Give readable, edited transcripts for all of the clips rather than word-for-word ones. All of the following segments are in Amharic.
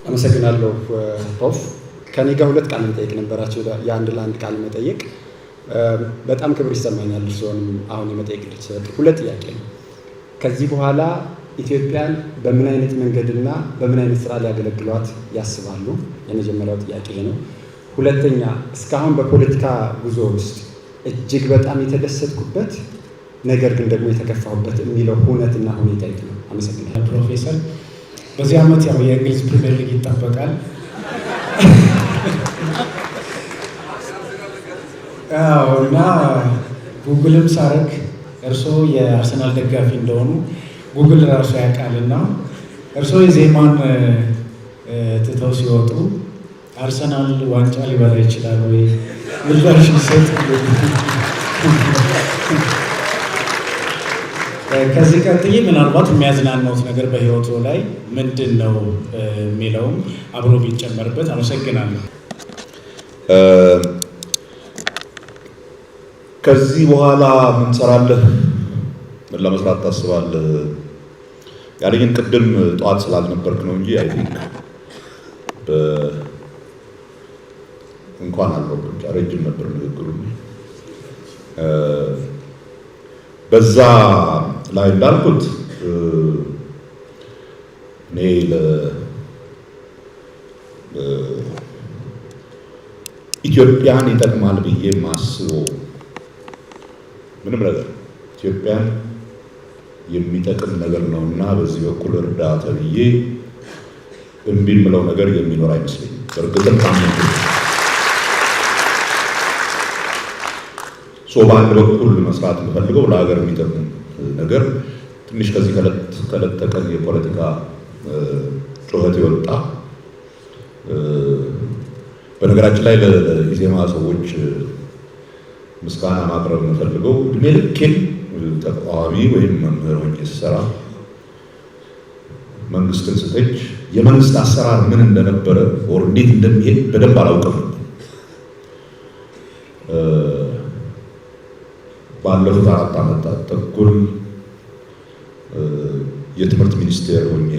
አመሰግናለሁ ኦፍ ከኔ ጋር ሁለት ቃል መጠየቅ ነበራቸው የአንድ ለአንድ ቃል መጠየቅ በጣም ክብር ይሰማኛል እርስዎንም አሁን የመጠየቅ ልትሰጡ ሁለት ጥያቄ ነው ከዚህ በኋላ ኢትዮጵያን በምን አይነት መንገድና በምን አይነት ስራ ሊያገለግሏት ያስባሉ የመጀመሪያው ጥያቄ ነው ሁለተኛ እስካሁን በፖለቲካ ጉዞ ውስጥ እጅግ በጣም የተደሰትኩበት ነገር ግን ደግሞ የተከፋሁበት የሚለው ሁነትና ሁኔታ ነው አመሰግናለሁ ፕሮፌሰር በዚህ ዓመት ያው የእንግሊዝ ፕሪሚየር ሊግ ይጠበቃል እና ጉግልም ሳረግ እርስዎ የአርሰናል ደጋፊ እንደሆኑ ጉግል ራሱ ያውቃልና እርስዎ የዜማን ትተው ሲወጡ አርሰናል ዋንጫ ሊበላ ይችላል ወይ ምላሽ ይሰጥ ከዚህ ቀጥዬ ምናልባት የሚያዝናናውት ነገር በህይወቱ ላይ ምንድን ነው የሚለውም አብሮ ቢጨመርበት አመሰግናለሁ ከዚህ በኋላ ምን ትሰራለህ ምን ለመስራት ታስባለህ ያለኝን ቅድም ጠዋት ስላልነበርክ ነው እንጂ አይ ቲንክ እንኳን አልነበርኩም ረጅም ነበር ንግግሩ በዛ ላይ እንዳልኩት እኔ ኢትዮጵያን ይጠቅማል ብዬ ማስበው ምንም ነገር ኢትዮጵያን የሚጠቅም ነገር ነውና በዚህ በኩል እርዳታ ብዬ እምቢ የምለው ነገር የሚኖር አይመስለኝም በእርግጥም ታምኑ በአንድ በኩል መስራት የምፈልገው ለሀገር የሚጠቅም ነገር ትንሽ ከዚህ ከለተቀን የፖለቲካ ጩኸት የወጣ በነገራችን ላይ ለኢዜማ ሰዎች ምስጋና ማቅረብ የምፈልገው እድሜ ልኬን ተቃዋሚ ወይም መምህር ሆኜ ስሰራ መንግስትን ስተች የመንግስት አሰራር ምን እንደነበረ ወር እንዴት እንደሚሄድ በደንብ አላውቅም ባለፉት 4 ዓመታት ተኩል የትምህርት ሚኒስቴር ሆኜ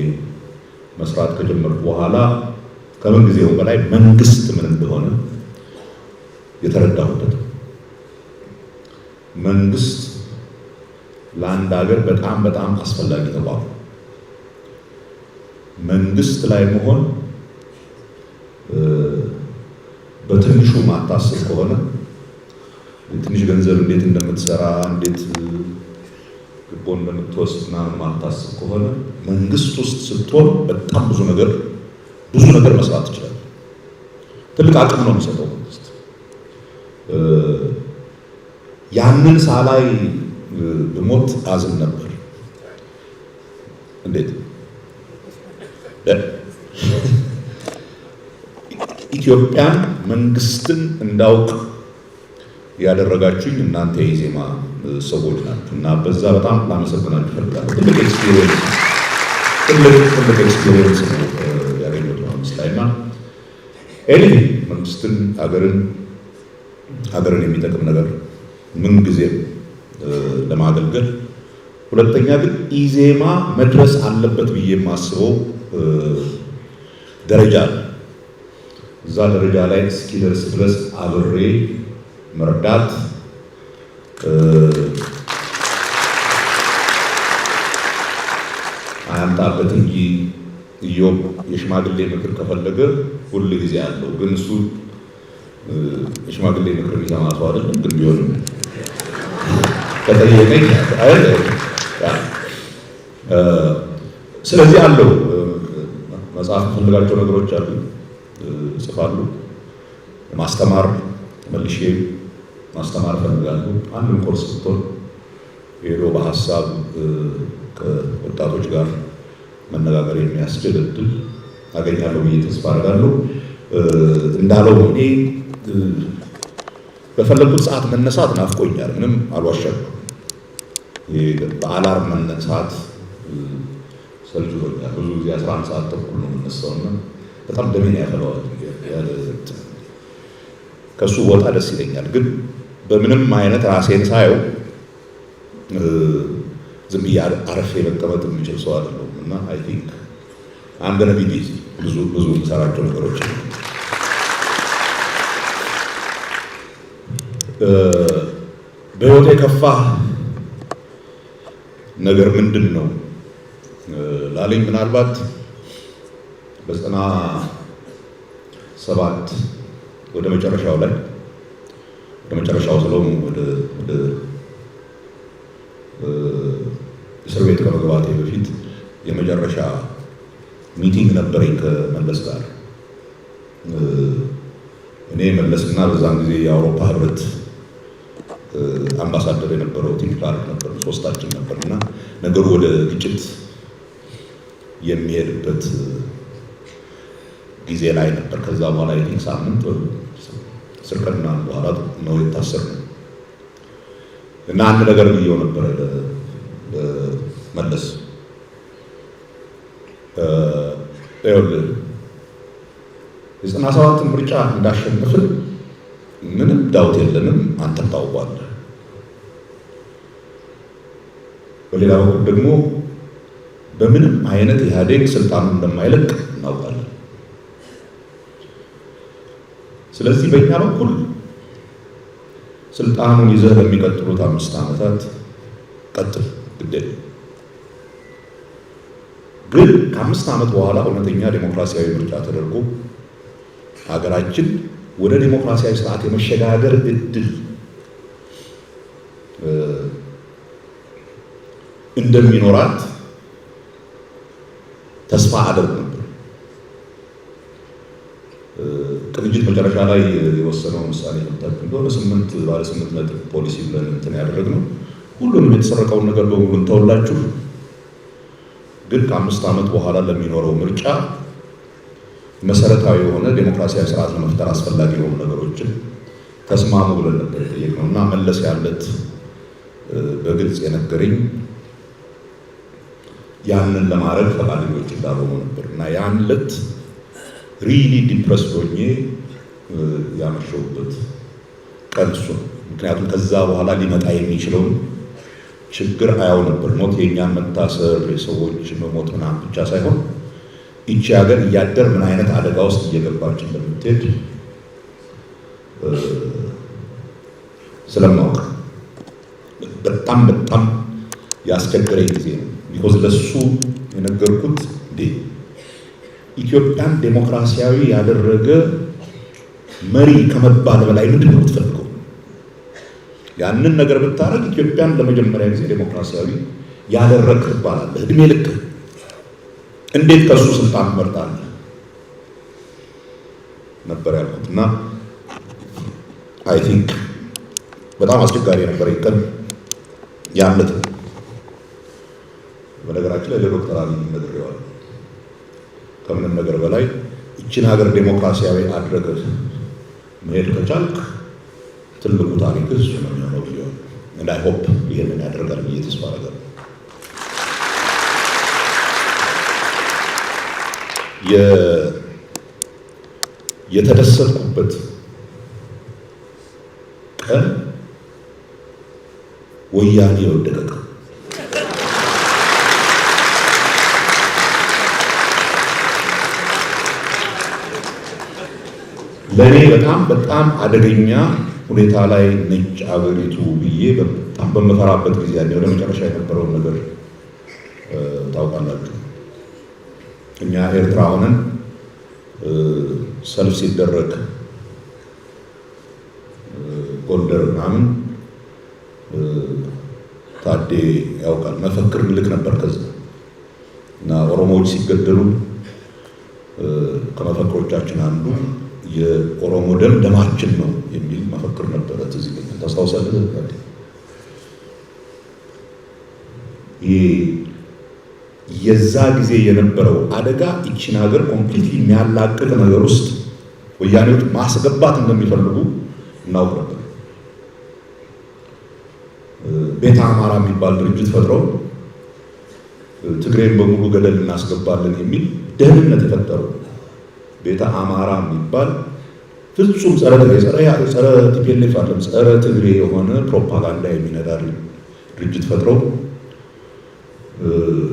መስራት ከጀመርኩ በኋላ ከምን ጊዜው በላይ መንግስት ምን እንደሆነ የተረዳሁበት መንግስት ለአንድ ሀገር በጣም አስፈላጊ ተቋም መንግስት ላይ መሆን በትንሹ ማታስብ ከሆነ ትንሽ ገንዘብ እንዴት እንደምትሰራ እንዴት ግቦ እንደምትወስድ ምናምን ማታስብ ከሆነ መንግስት ውስጥ ስትሆን በጣም ብዙ ነገር መስራት ይችላል ትልቅ አቅም ነው የሚሰጠው መንግስት ያንን ሳላይ በሞት አዝን ነበር እንዴት ኢትዮጵያን መንግስትን እንዳውቅ ያደረጋችሁኝ እናንተ የኢዜማ ሰዎች ናችሁ እና በዛ በጣም ላመሰግናችሁ እፈልጋለሁ ትልቅ ኤክስፒሪየንስ ነው ያገኘሁት መስላይና መንግስትን ሀገርን የሚጠቅም ነገር ምን ጊዜም ለማገልገል ሁለተኛ ግን ኢዜማ መድረስ አለበት ብዬ የማስበው ደረጃ እዛ ደረጃ ላይ እስኪደርስ ድረስ አብሬ መርዳት አያምጣበት እንጂ ኢዮብ የሽማግሌ ምክር ከፈለገ ሁሉ ጊዜ አለው ግን እሱ የሽማግሌ ምክር የሚሰማ ሰው አይደለም ግን ቢሆንም ከጠየቀኝ ስለዚህ አለው መጽሐፍ ፈልጋቸው ነገሮች አሉ ጽፋሉ ማስተማር መልሼ ማስተማር ፈልጋለሁ አንድም ኮርስ ብትሆን ሄዶ በሐሳብ ከወጣቶች ጋር መነጋገር የሚያስችል እድል አገኛለሁ ብዬ ተስፋ አደርጋለሁ እንዳለው እኔ በፈለጉት ሰዓት መነሳት ናፍቆኛል ምንም አልዋሻችሁም በአላርም መነሳት ሰልችቶኛል ብዙ ጊዜ 11 ሰዓት ተኩል ነው የምነሳውና በጣም ደሜን ያፈላዋል ከሱ ቦታ ደስ ይለኛል ግን በምንም አይነት ራሴን ሳየው ዝም ብዬ አረፌ መቀመጥ የምችል ሰው አይደለሁም እና አይ ቲንክ I'm gonna be busy ብዙ ሰራቸው ነገሮች በህይወቴ የከፋ ነገር ምንድን ነው ላለኝ ምናልባት በ97 ወደ መጨረሻው ስለሆነ ወደ እስር ቤት ከመግባቴ በፊት የመጨረሻ ሚቲንግ ነበረኝ ከመለስ ጋር። እኔ መለስና በዛን ጊዜ የአውሮፓ ህብረት አምባሳደር የነበረው ቲም ክላርክ ነበር፣ ሶስታችን ነበርና ነገሩ ወደ ግጭት የሚሄድበት ጊዜ ላይ ነበር። ከዛ በኋላ ሳምንት እስር ቀንና በኋላ ነው የታሰርነው እና አንድ ነገር ብዬው ነበር መለስ የ97 ምርጫ እንዳሸነፍን ምንም ዳውት የለንም፣ አንተም ታውቋለህ። በሌላ በኩል ደግሞ በምንም አይነት ኢህአዴግ ስልጣኑን እንደማይለቅ እናውቃለን። ስለዚህ በእኛ በኩል ስልጣኑን ይዘህ ለሚቀጥሉት 5 ዓመታት ቀጥል ግዴታ። ግን ከ5 ዓመት በኋላ እውነተኛ ዴሞክራሲያዊ ምርጫ ተደርጎ ሀገራችን ወደ ዴሞክራሲያዊ ስርዓት የመሸጋገር እድል እንደሚኖራት ተስፋ አደርግ ነበር። ቅንጅት መጨረሻ ላይ የወሰነው ምሳሌ ተጠቅሞ ወደ 8 ነጥብ ፖሊሲ ብለን እንትን ያደረግነው ሁሉንም የተሰረቀውን ነገር በሙሉ እንተውላችሁ፣ ግን ከ5 ዓመት በኋላ ለሚኖረው ምርጫ መሰረታዊ የሆነ ዴሞክራሲያዊ ስርዓት ለመፍጠር አስፈላጊ የሆኑ ነገሮችን ተስማሙ ብለን ነበር የጠየቅነው እና መለስ ያለት በግልጽ የነገረኝ ያንን ለማድረግ ፈቃደኞች እንዳልሆኑ ነበር እና ያን ዕለት ሪሊ ዲፕረስ ሆኜ ያመሸሁበት ቀን እሱ ነው። ምክንያቱም ከዛ በኋላ ሊመጣ የሚችለውን ችግር አያው ነበር። ሞት የእኛን መታሰር የሰዎች መሞት ምናምን ብቻ ሳይሆን ይቺ ሀገር እያደር ምን አይነት አደጋ ውስጥ እየገባች እንደምትሄድ ስለማውቅ በጣም ያስቸገረኝ ጊዜ ነው። ቢኮዝ ለሱ የነገርኩት ኢትዮጵያን ዴሞክራሲያዊ ያደረገ መሪ ከመባል በላይ ምንድን ነው የምትፈልገው? ያንን ነገር ብታረግ ኢትዮጵያን ለመጀመሪያ ጊዜ ዴሞክራሲያዊ ያደረግ ትባላለህ። እድሜ ልክ እንዴት ከሱ ስልጣን መርጣለህ ነበር ያልኩት እና አይ ቲንክ በጣም አስቸጋሪ ነበር ቀን ያለት። በነገራችን ላይ ለዶክተር አብይ ነግሬዋለሁ። ከምንም ነገር በላይ እቺን ሀገር ዴሞክራሲያዊ አድርገህ መሄድ ከቻልክ ትልቁ ታሪክ እሱ ነው የሚሆነው ብዬዋለሁ። and I hope ይሄንን ያደርጋል ብዬ ተስፋ አደርጋለሁ። የተደሰትኩበት ቀን ወያኔ የወደቀ ቀን ለኔ በጣም አደገኛ ሁኔታ ላይ ነጭ አገሪቱ ብዬ በጣም በመፈራበት ጊዜ ያለ ወደ መጨረሻ የነበረውን ነገር ታውቃላችሁ። እኛ ኤርትራ ሆነን ሰልፍ ሲደረግ ጎንደር ምናምን ታዴ ያውቃል መፈክር ምልክ ነበር ከዛ እና ኦሮሞዎች ሲገደሉ ከመፈክሮቻችን አንዱ የኦሮሞ ደም ደማችን ነው የሚል መፈክር ነበረ። ትዝ ይለኛል። ታስታውሳለህ? የዛ ጊዜ የነበረው አደጋ እቺን ሀገር ኮምፕሊትሊ የሚያላቅቅ ነገር ውስጥ ወያኔዎች ማስገባት እንደሚፈልጉ እናውቅ ነበር። ቤተ አማራ የሚባል ድርጅት ፈጥረው ትግሬን በሙሉ ገደል እናስገባለን የሚል ደህንነት የፈጠሩ ቤተ አማራ የሚባል ፍጹም ጸረ ቲፒኤልኤፍ አይደለም ጸረ ትግሬ የሆነ ፕሮፓጋንዳ የሚነዳ ድርጅት ፈጥረው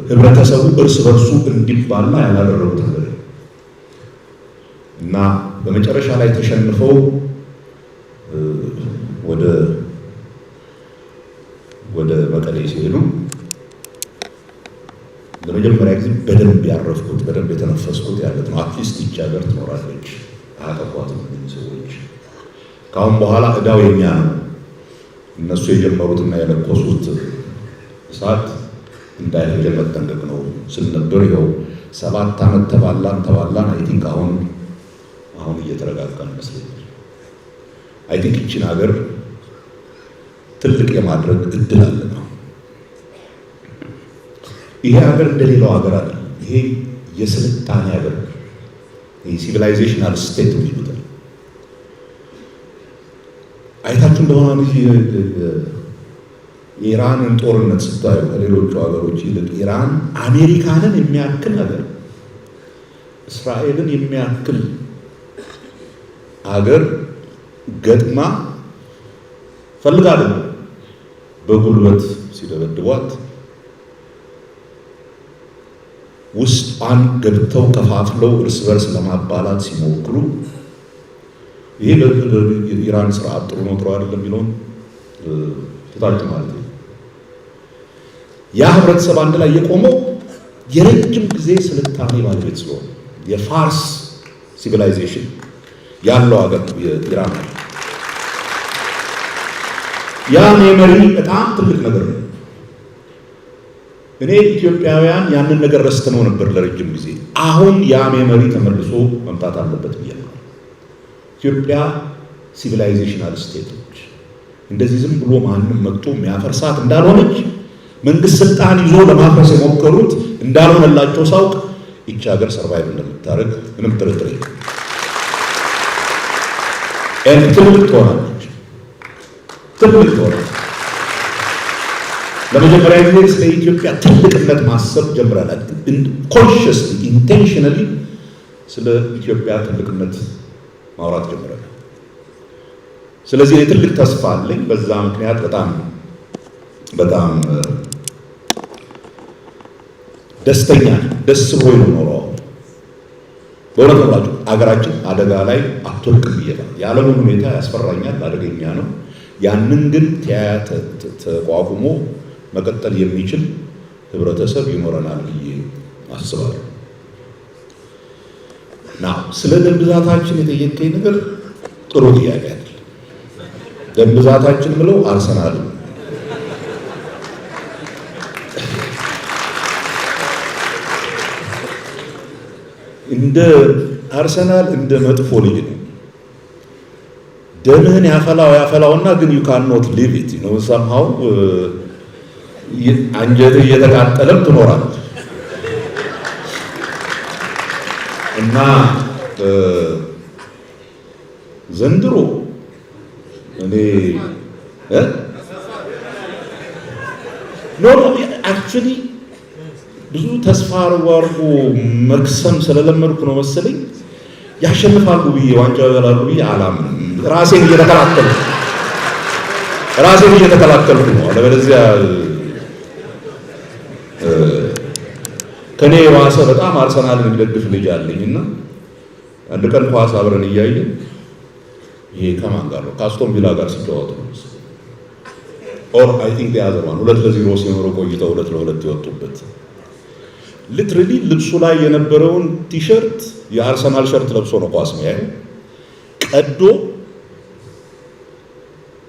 ህብረተሰቡ እርስ በርሱ እንዲባላ ያላደረጉት ነገር እና በመጨረሻ ላይ ተሸንፈው ወደ መቀሌ ሲሄዱ ለመጀመሪያ ጊዜ በደንብ ያረፍኩት በደንብ የተነፈስኩት ያለት ነው። አትሊስት ይህች ሀገር ትኖራለች፣ አያጠፏትም ሰዎች። ከአሁን በኋላ እዳው የኛ ነው። እነሱ የጀመሩትና የለኮሱት እሳት እንዳይፈጀ መጠንቀቅ ነው ስል ነበር። ይኸው 7 ዓመት ተባላን። አይ ቲንክ አሁን እየተረጋጋን ይመስለኛል። አይ ቲንክ ይህችን ሀገር ትልቅ የማድረግ እድል አለ ነው። ይሄ ሀገር እንደሌላው ሀገር አይደለም። ይሄ የስልጣኔ ሀገር፣ ሲቪላይዜሽናል ስቴት የሚሉት አይታችሁ እንደሆነ የኢራንን ጦርነት ስታዩ ከሌሎቹ ሀገሮች ይልቅ ኢራን አሜሪካንን የሚያክል ሀገር፣ እስራኤልን የሚያክል ሀገር ገጥማ ፈልጋለሁ በጉልበት ሲደበድቧት ውስጧን ገብተው ከፋፍለው እርስ በርስ ለማባላት ሲሞክሩ ይሄ ለኢራን ስርዓት ጥሩ ነው ጥሩ አይደለም የሚለውን ትታችሁ ማለት ነው። ያ ህብረተሰብ አንድ ላይ የቆመው የረጅም ጊዜ ስልጣኔ ባለቤት ስለሆነ የፋርስ ሲቪላይዜሽን ያለው ሀገር የኢራን ያ ሜሞሪ በጣም ትልቅ ነገር ነው። እኔ ኢትዮጵያውያን ያንን ነገር ረስተነው ነበር ለረጅም ጊዜ። አሁን ያ ሜሞሪ ተመልሶ መምጣት አለበት ብዬ ነው። ኢትዮጵያ ሲቪላይዜሽናል ስቴት ነች። እንደዚህ ዝም ብሎ ማንም መጥቶ የሚያፈርሳት እንዳልሆነች፣ መንግስት ስልጣን ይዞ ለማፍረስ የሞከሩት እንዳልሆነላቸው ሳውቅ ይህች ሀገር ሰርቫይቭ እንደምታደርግ ምንም ጥርጥር የለም። ትልቅ ትሆናለች። ለመጀመሪያ ጊዜ ስለ ኢትዮጵያ ትልቅነት ማሰብ ጀምራለች። ኮንሽስሊ ኢንቴንሽናሊ ስለ ኢትዮጵያ ትልቅነት ማውራት ጀምራለች። ስለዚህ የትልቅ ተስፋ አለኝ። በዛ ምክንያት በጣም ደስተኛ ደስ ብሎ ነው። በእውነት ነው አገራችን አደጋ ላይ አትወድቅም ብዬታል። የዓለሙን ሁኔታ ያስፈራኛል፣ አደገኛ ነው። ያንን ግን ተቋቁሞ መቀጠል የሚችል ህብረተሰብ ይኖረናል ብዬ አስባለሁ። ስለ ደም ብዛታችን የጠየቀኝ ነገር ጥሩ ጥያቄ አይደል? ደም ብዛታችን ብለው አርሰናል እንደ አርሰናል እንደ መጥፎ ልጅ ነው። ደምህን ያፈላውና ግን you cannot live it ነው somehow አንጀትህ እየተቃጠለም ትኖራለህ። እና ዘንድሮ እኔ actually ብዙ ተስፋ አርጎ መክሰም ስለለመድኩ ነው መሰለኝ ያሸንፋሉ ብዬ ዋንጫ ይበላሉ ብዬ አላምንም። ራሴን እየተከላከልኩ ነው። አለበለዚያ ከኔ የዋሰ በጣም አርሰናልን የሚደግፍ ልጅ አለኝና አንድ ቀን ኳስ አብረን እያየን ይሄ ከማን ጋር ነው ከአስቶን ቪላ ጋር ሲጫወቱ ኦር አይ ቲንክ the other one 2-0 ሲኖሩ ቆይተው 2-2 ይወጡበት ሊትራሊ ልብሱ ላይ የነበረውን ቲሸርት የአርሰናል ሸርት ለብሶ ነው ኳስ ነው ያለው ቀዶ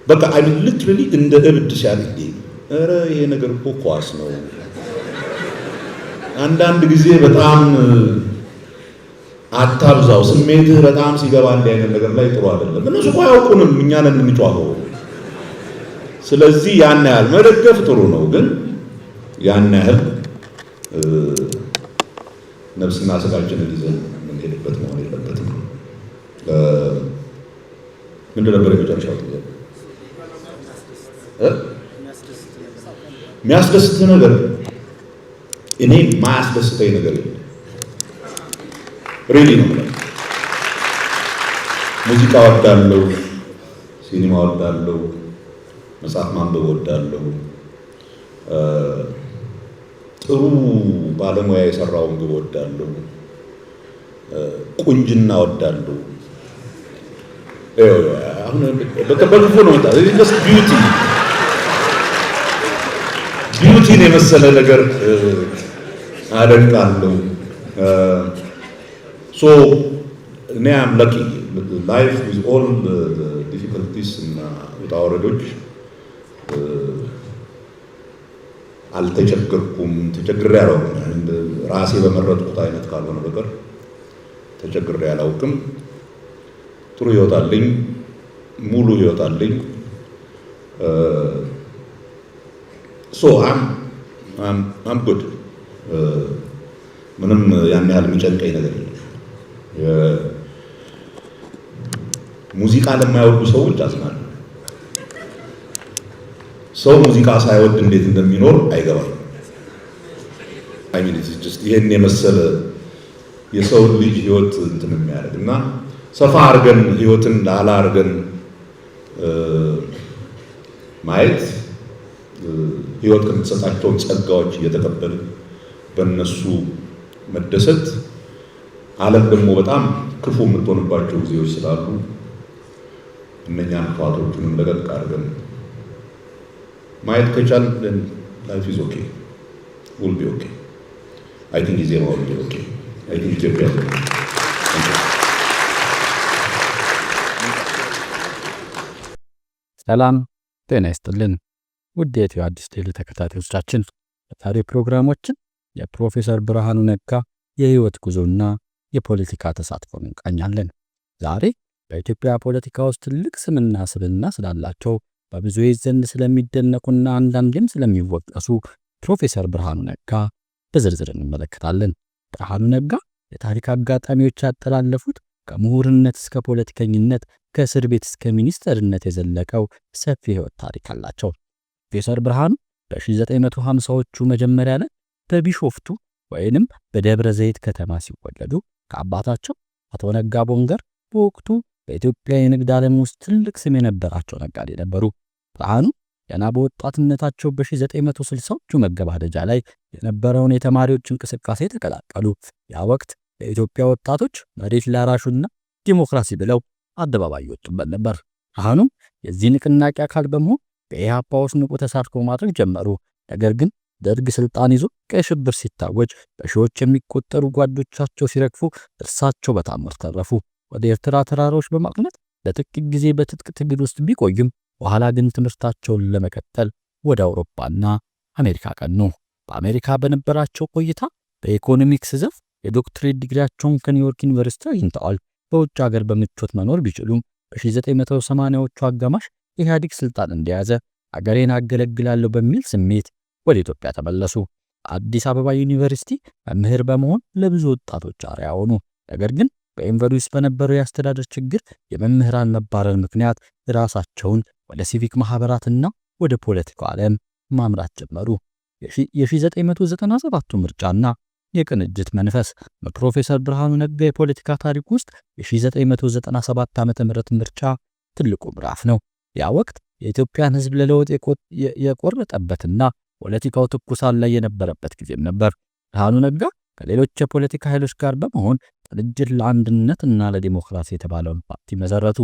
በቃ አይ ሚን ሊትራሊ እንደ እብድ ሲያደርግ ኧረ ይሄ ነገር እኮ ኳስ ነው። አንዳንድ ጊዜ በጣም አታብዛው፣ ስሜትህ በጣም ሲገባ እንዲህ አይነት ነገር ላይ ጥሩ አይደለም። እነሱ እኮ አያውቁንም፣ እኛ ነን የምንጫወተው። ስለዚህ ያን ያህል መደገፍ ጥሩ ነው፣ ግን ያን ያህል ነፍስና ስጋችንን ይዘን የምንሄድበት መሆን የለበትም። ምንድን ነበር የመጨረሻው ጥያቄ? የሚያስደስት ነገር እኔ ማያስደስተኝ ነገር የለም። ሪሊ ነው። ሙዚቃ ወዳለው፣ ሲኒማ ወዳለው፣ መጽሐፍ ማንበብ ወዳለው፣ ጥሩ ባለሙያ የሰራውን ግብ ወዳለሁ፣ ቁንጅና ወዳለሁ። አሁን በክፉ ነው ወጣ just ቢዩቲን የመሰለ ነገር አደንቃለሁ። ሶ እኔ am lucky life with all the difficulties እና ውጣ ውረዶች አልተቸገርኩም። ተቸግሬ አላውቅም። ራሴ በመረጥኩት አይነት ካልሆነ በቀር ተቸግሬ አላውቅም። ጥሩ ህይወት አለኝ፣ ሙሉ ህይወት አለኝ። ሶ I'm good። ምንም ያን ያህል የሚጨንቀኝ ነገር የለም። ሙዚቃ ለማይወዱ ሰዎች አዝናለሁ። ሰው ሙዚቃ ሳይወድ እንዴት እንደሚኖር አይገባም። አይ ሚን ኢትስ ጀስት ይሄን የመሰለ የሰው ልጅ ህይወት እንትን የሚያደርግና ሰፋ አድርገን ህይወትን ላላ አድርገን ማየት ህይወት ከምትሰጣቸው ጸጋዎች እየተቀበልን በእነሱ መደሰት፣ ዓለም ደግሞ በጣም ክፉ የምትሆንባቸው ጊዜዎች ስላሉ እነኛን ክፋቶቹንም ለቀቅ አድርገን ማየት ከቻልን ላይፍ ኢዝ ኦኬ will be okay. I think Izema will be okay. I think Ethiopia will be okay. ሰላም ጤና ይስጥልን ውድ የኢትዮ አዲስ ዴይሊ ተከታታዮቻችን፣ በዛሬ ፕሮግራሞችን የፕሮፌሰር ብርሃኑ ነጋ የህይወት ጉዞና የፖለቲካ ተሳትፎን እንቃኛለን። ዛሬ በኢትዮጵያ ፖለቲካ ውስጥ ትልቅ ስምና ስብዕና ስላላቸው በብዙዎች ዘንድ ስለሚደነቁና አንዳንዴም ስለሚወቀሱ ፕሮፌሰር ብርሃኑ ነጋ በዝርዝር እንመለከታለን። ብርሃኑ ነጋ የታሪክ አጋጣሚዎች ያጠላለፉት ከምሁርነት እስከ ፖለቲከኝነት፣ ከእስር ቤት እስከ ሚኒስተርነት የዘለቀው ሰፊ ህይወት ታሪክ አላቸው። ፕሮፌሰር ብርሃኑ በ1950ዎቹ መጀመሪያ ላይ በቢሾፍቱ ወይንም በደብረ ዘይት ከተማ ሲወለዱ ከአባታቸው አቶ ነጋ ቦንገር በወቅቱ በኢትዮጵያ የንግድ ዓለም ውስጥ ትልቅ ስም የነበራቸው ነጋዴ ነበሩ። ብርሃኑ ገና በወጣትነታቸው በ1960ዎቹ መገባደጃ ላይ የነበረውን የተማሪዎች እንቅስቃሴ ተቀላቀሉ። ያ ወቅት የኢትዮጵያ ወጣቶች መሬት ላራሹና ዲሞክራሲ ብለው አደባባይ ወጡበት ነበር። ብርሃኑም የዚህ ንቅናቄ አካል በመሆን በኢህአፓ ውስጥ ንቁ ተሳትፎ ማድረግ ጀመሩ። ነገር ግን ደርግ ስልጣን ይዞ ቀይ ሽብር ሲታወጅ በሺዎች የሚቆጠሩ ጓዶቻቸው ሲረግፉ፣ እርሳቸው በታምር ተረፉ። ወደ ኤርትራ ተራሮች በማቅናት ለጥቂት ጊዜ በትጥቅ ትግል ውስጥ ቢቆዩም በኋላ ግን ትምህርታቸውን ለመቀጠል ወደ አውሮፓና አሜሪካ ቀኑ። በአሜሪካ በነበራቸው ቆይታ በኢኮኖሚክስ ዘርፍ የዶክትሬት ዲግሪያቸውን ከኒውዮርክ ዩኒቨርሲቲ አግኝተዋል። በውጭ ሀገር በምቾት መኖር ቢችሉም በ1980ዎቹ አጋማሽ ኢህአዴግ ስልጣን እንደያዘ አገሬን አገለግላለሁ በሚል ስሜት ወደ ኢትዮጵያ ተመለሱ። አዲስ አበባ ዩኒቨርሲቲ መምህር በመሆን ለብዙ ወጣቶች አርአያ ሆኑ። ነገር ግን በዩኒቨርሲቲ በነበረው የአስተዳደር ችግር የመምህራን መባረር ምክንያት ራሳቸውን ወደ ሲቪክ ማህበራትና ወደ ፖለቲካው ዓለም ማምራት ጀመሩ። የ1997ቱ ምርጫና የቅንጅት መንፈስ በፕሮፌሰር ብርሃኑ ነጋ የፖለቲካ ታሪክ ውስጥ የ1997 ዓ.ም ምርጫ ትልቁ ምዕራፍ ነው። ያ ወቅት የኢትዮጵያን ሕዝብ ለለውጥ የቆረጠበትና ፖለቲካው ትኩሳት ላይ የነበረበት ጊዜም ነበር። ብርሃኑ ነጋ ከሌሎች የፖለቲካ ኃይሎች ጋር በመሆን ቅንጅት ለአንድነትና ለዲሞክራሲ የተባለውን ፓርቲ መሰረቱ።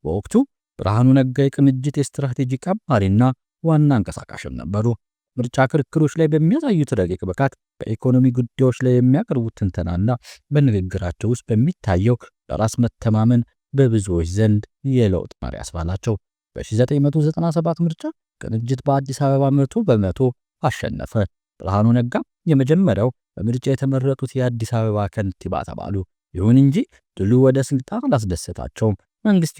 በወቅቱ ብርሃኑ ነጋ የቅንጅት የስትራቴጂክ አማካሪና ዋና አንቀሳቃሽም ነበሩ። ምርጫ ክርክሮች ላይ በሚያሳዩት ረቂቅ ብቃት፣ በኢኮኖሚ ጉዳዮች ላይ የሚያቀርቡት ትንተናና በንግግራቸው ውስጥ በሚታየው በራስ መተማመን በብዙዎች ዘንድ የለውጥ መሪ አስባላቸው። በ1997 ምርጫ ቅንጅት በአዲስ አበባ 100% አሸነፈ። ብርሃኑ ነጋ የመጀመሪያው በምርጫ የተመረጡት የአዲስ አበባ ከንቲባ ተባሉ። ይሁን እንጂ ድሉ ወደ ስልጣን አላስደሰታቸውም። መንግስት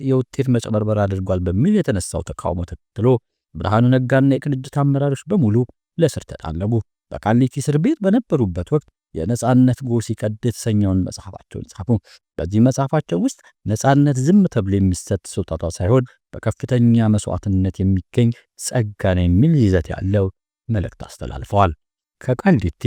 የውጤት መጨበርበር አድርጓል በሚል የተነሳው ተቃውሞ ተከትሎ ብርሃኑ ነጋና የቅንጅት አመራሮች በሙሉ ለእስር ተጣለቡ። በቃሊቲ እስር ቤት በነበሩበት ወቅት የነጻነት ጎህ ሲቀድ የተሰኘውን መጽሐፋቸውን ጻፉ። በዚህ መጽሐፋቸው ውስጥ ነጻነት ዝም ተብሎ የሚሰጥ ስጦታ ሳይሆን በከፍተኛ መስዋዕትነት የሚገኝ ጸጋ ነው የሚል ይዘት ያለው መልእክት አስተላልፈዋል። ከቃሊቲ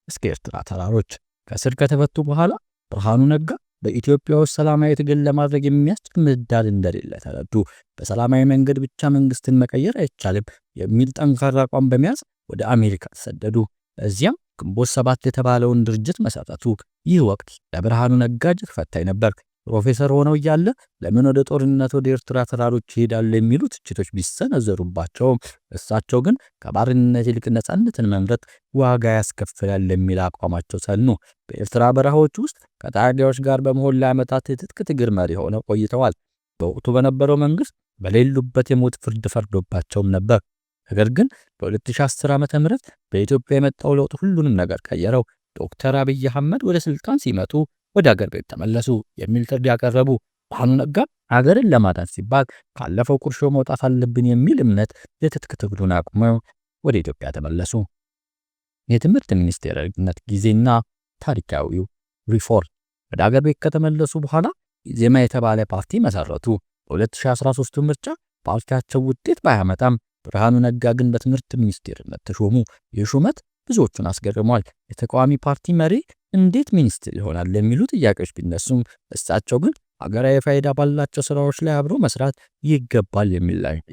እስከ ኤርትራ ተራሮች ከእስር ከተፈቱ በኋላ ብርሃኑ ነጋ በኢትዮጵያ ውስጥ ሰላማዊ ትግል ለማድረግ የሚያስችል ምህዳር እንደሌለ ተረዱ። በሰላማዊ መንገድ ብቻ መንግስትን መቀየር አይቻልም የሚል ጠንካራ አቋም በመያዝ ወደ አሜሪካ ተሰደዱ። እዚያም ግንቦት 7 የተባለውን ድርጅት መሰረቱ። ይህ ወቅት ለብርሃኑ ነጋ እጅግ ፈታኝ ነበር። ፕሮፌሰር ሆነው እያለ ለምን ወደ ጦርነት ወደ ኤርትራ ተራሮች ይሄዳሉ የሚሉ ትችቶች ቢሰነዘሩባቸውም እሳቸው ግን ከባርነት ይልቅ ነጻነትን መምረጥ ዋጋ ያስከፍላል የሚል አቋማቸው ጸኑ። በኤርትራ በረሃዎች ውስጥ ከጣሊያኖች ጋር በመሆን ለዓመታት የትጥቅ ትግል መሪ ሆነው ቆይተዋል። በወቅቱ በነበረው መንግስት በሌሉበት የሞት ፍርድ ፈርዶባቸውም ነበር። ነገር ግን በ2010 ዓ.ም በኢትዮጵያ የመጣው ለውጥ ሁሉንም ነገር ቀየረው። ዶክተር አብይ አህመድ ወደ ስልጣን ሲመጡ ወደ አገር ቤት ተመለሱ የሚል ጥሪ ያቀረቡ። ብርሃኑ ነጋ ሀገርን ለማዳን ሲባል ካለፈው ቁርሾ መውጣት አለብን የሚል እምነት የትጥቅ ትግሉን አቁመው ወደ ኢትዮጵያ ተመለሱ። የትምህርት ሚኒስቴርነት ጊዜና ታሪካዊው ሪፎርም። ወደ አገር ቤት ከተመለሱ በኋላ ኢዜማ የተባለ ፓርቲ መሰረቱ። በ2013 ምርጫ ፓርቲያቸው ውጤት ባያመጣም ብርሃኑ ነጋ ግን በትምህርት ሚኒስቴርነት ተሾሙ። ይህ ሹመት ብዙዎቹን አስገርሟል። የተቃዋሚ ፓርቲ መሪ እንዴት ሚኒስትር ይሆናል የሚሉ ጥያቄዎች ቢነሱም እሳቸው ግን ሀገራዊ ፋይዳ ባላቸው ስራዎች ላይ አብሮ መስራት ይገባል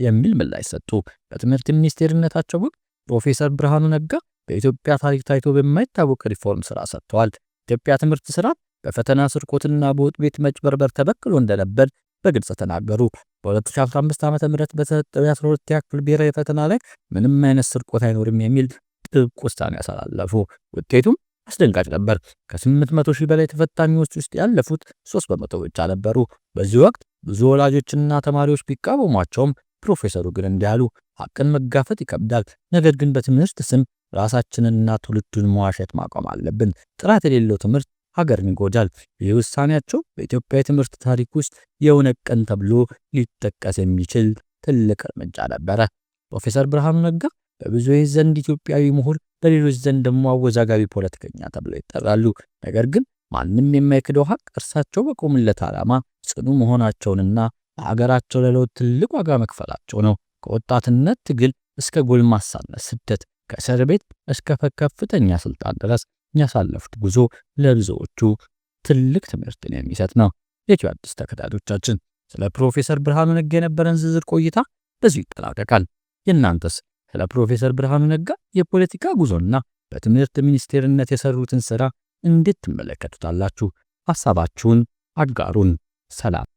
የሚል ምላሽ ሰጡ። በትምህርት ሚኒስቴርነታቸው ወቅት ፕሮፌሰር ብርሃኑ ነጋ በኢትዮጵያ ታሪክ ታይቶ በማይታወቅ ሪፎርም ስራ ሰጥተዋል። ኢትዮጵያ ትምህርት ስራ በፈተና ስርቆትና በወጥ ቤት መጭበርበር ተበክሎ እንደነበር በግልጽ ተናገሩ። በ2015 ዓ.ም በተሰጠው የ12ኛ ክፍል ብሔራዊ ፈተና ላይ ምንም አይነት ስርቆት አይኖርም የሚል ጥብቅ ውሳኔ ያሳለፉ። ውጤቱም አስደንጋጭ ነበር። ከ800 ሺህ በላይ ተፈታኞች ውስጥ ያለፉት 3% ብቻ ነበሩ። በዚህ ወቅት ብዙ ወላጆችና ተማሪዎች ቢቃወሟቸውም ፕሮፌሰሩ ግን እንዲህ አሉ። ሀቅን መጋፈጥ ይከብዳል፣ ነገር ግን በትምህርት ስም ራሳችንንና ትውልዱን መዋሸት ማቆም አለብን። ጥራት የሌለው ትምህርት ሀገርን ይጎዳል። ይህ ውሳኔያቸው በኢትዮጵያ የትምህርት ታሪክ ውስጥ የእውነት ቀን ተብሎ ሊጠቀስ የሚችል ትልቅ እርምጃ ነበረ። ፕሮፌሰር ብርሃኑ ነጋ በብዙዎች ዘንድ ኢትዮጵያዊ ምሁር፣ በሌሎች ዘንድ ደግሞ አወዛጋቢ ፖለቲከኛ ተብለው ይጠራሉ። ነገር ግን ማንም የማይክደው ሀቅ እርሳቸው በቆሙለት ዓላማ ጽኑ መሆናቸውንና ለሀገራቸው ለለውጥ ትልቅ ዋጋ መክፈላቸው ነው። ከወጣትነት ትግል እስከ ጎልማሳነት ስደት፣ ከእስር ቤት እስከ ከፍተኛ ስልጣን ድረስ ያሳለፉት ጉዞ ለብዙዎቹ ትልቅ ትምህርትን የሚሰጥ ነው። የኢትዮ አዲስ ተከታታዮቻችን ስለ ፕሮፌሰር ብርሃኑ ነጋ የነበረን ዝርዝር ቆይታ በዚሁ ይጠናቀቃል። የእናንተስ ስለ ፕሮፌሰር ብርሃኑ ነጋ የፖለቲካ ጉዞና በትምህርት ሚኒስቴርነት የሰሩትን ስራ እንዴት ትመለከቱታላችሁ? ሐሳባችሁን አጋሩን። ሰላም።